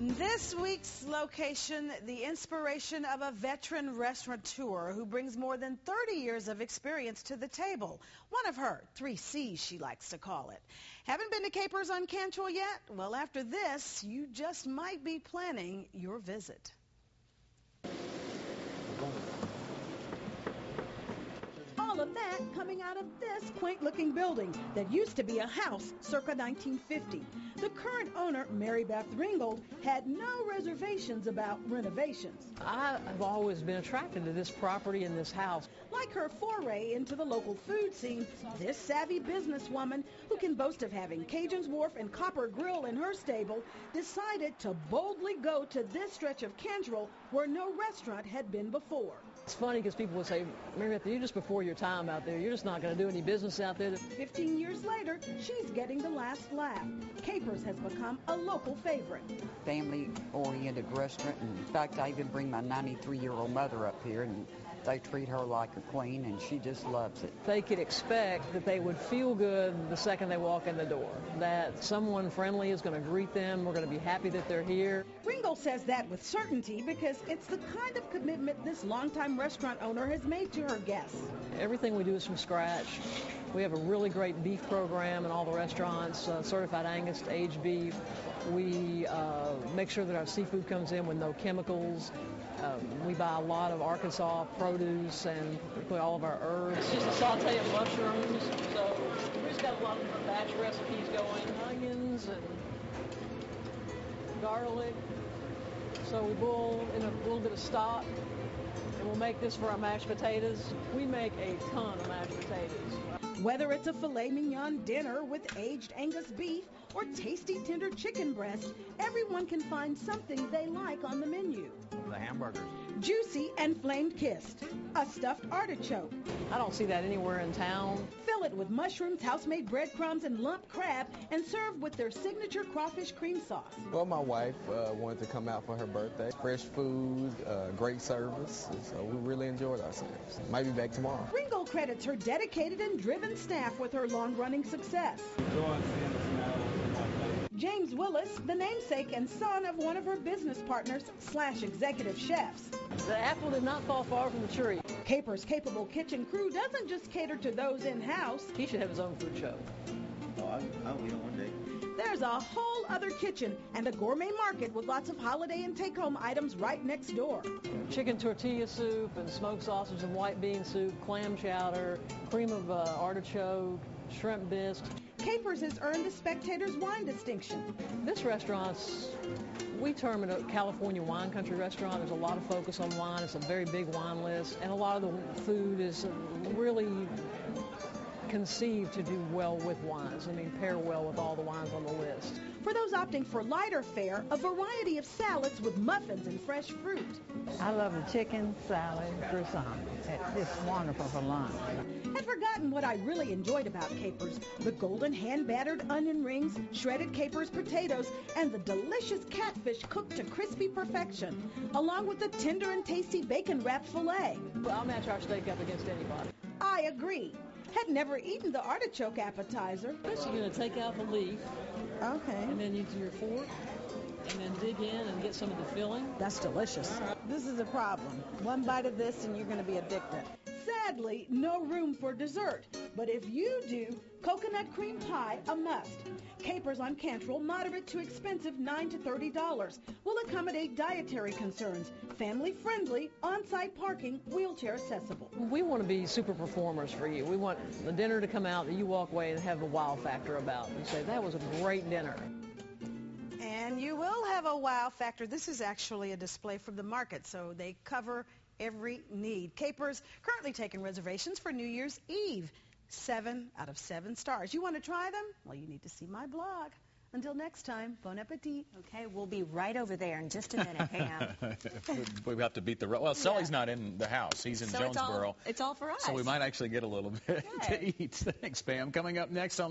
This week's location, the inspiration of a veteran restaurateur who brings more than 30 years of experience to the table. One of her 3 C's, she likes to call it. Haven't been to Capers on Cantrell yet? Well, after this, you just might be planning your visit. All of that coming out of this quaint-looking building that used to be a house circa 1950. The current owner, Mary Beth Ringgold, had no reservations about renovations. I've always been attracted to this property and this house. Like her foray into the local food scene, this savvy businesswoman, who can boast of having Cajun's Wharf and Copper Grill in her stable, decided to boldly go to this stretch of Cantrell where no restaurant had been before. It's funny because people would say, Mary Beth, you're just before your time out there. You're just not going to do any business out there. 15 years later, she's getting the last laugh. Capers has become a local favorite. Family-oriented restaurant. In fact, I even bring my 93-year-old mother up here, and they treat her like a queen, and she just loves it. They could expect that they would feel good the second they walk in the door, that someone friendly is going to greet them. We're going to be happy that they're here. Ringgold says that with certainty because it's the kind of commitment this longtime restaurant owner has made to her guests. Everything we do is from scratch. We have a really great beef program in all the restaurants, certified Angus aged beef. We make sure that our seafood comes in with no chemicals. We buy a lot of Arkansas produce and we put all of our herbs. It's just a saute of mushrooms, so we just got a lot of batch recipes going. Onions and garlic. So we boil in a little bit of stock, and we'll make this for our mashed potatoes. We make a ton of mashed potatoes. Whether it's a filet mignon dinner with aged Angus beef or tasty tender chicken breast, everyone can find something they like on the menu. The hamburgers. Juicy and flame-kissed. A stuffed artichoke. I don't see that anywhere in town. Fill it with mushrooms, house-made breadcrumbs, and lump crab, and serve with their signature crawfish cream sauce. Well, my wife wanted to come out for her birthday. Fresh food, great service, so we really enjoyed ourselves. Might be back tomorrow. Ringgold credits her dedicated and driven staff with her long-running success. James Willis, the namesake and son of one of her business partners / executive chefs. The apple did not fall far from the tree. Capers' capable kitchen crew doesn't just cater to those in-house. He should have his own food show. Oh, I'll be on one day. There's a whole other kitchen and a gourmet market with lots of holiday and take-home items right next door. Chicken tortilla soup and smoked sausage and white bean soup, clam chowder, cream of artichoke, shrimp bisque. Capers has earned the Spectator's wine distinction. This restaurant's, we term it a California wine country restaurant. There's a lot of focus on wine. It's a very big wine list, and a lot of the food is really conceived to do well with wines. I mean, pair well with all the wines on the list. For those opting for lighter fare, a variety of salads with muffins and fresh fruit. I love the chicken salad croissant. It's wonderful for lunch. Had forgotten what I really enjoyed about Capers: the golden hand-battered onion rings, shredded Capers potatoes, and the delicious catfish cooked to crispy perfection, along with the tender and tasty bacon-wrapped filet. I'll match our steak up against anybody. I agree. Had never eaten the artichoke appetizer. First, you're going to take out the leaf. Okay. And then use your fork, and then dig in and get some of the filling. That's delicious. This is a problem. One bite of this and you're going to be addicted. Sadly, no room for dessert. But if you do, coconut cream pie, a must. Capers on Cantrell, moderate to expensive $9 to $30. Will accommodate dietary concerns. Family-friendly, on-site parking, wheelchair accessible. We want to be super performers for you. We want the dinner to come out that you walk away and have a wow factor about and say, that was a great dinner. And you will have a wow factor. This is actually a display from the market, so they cover every need. Capers currently taking reservations for New Year's Eve. 7 out of 7 stars. You want to try them? Well, you need to see my blog. Until next time, bon appetit. Okay, we'll be right over there in just a minute. Hang on. We have to beat the road. Well, Sully's not in the house. He's in Jonesboro. It's all for us. So we might actually get a little bit to eat. Thanks, Pam. Coming up next on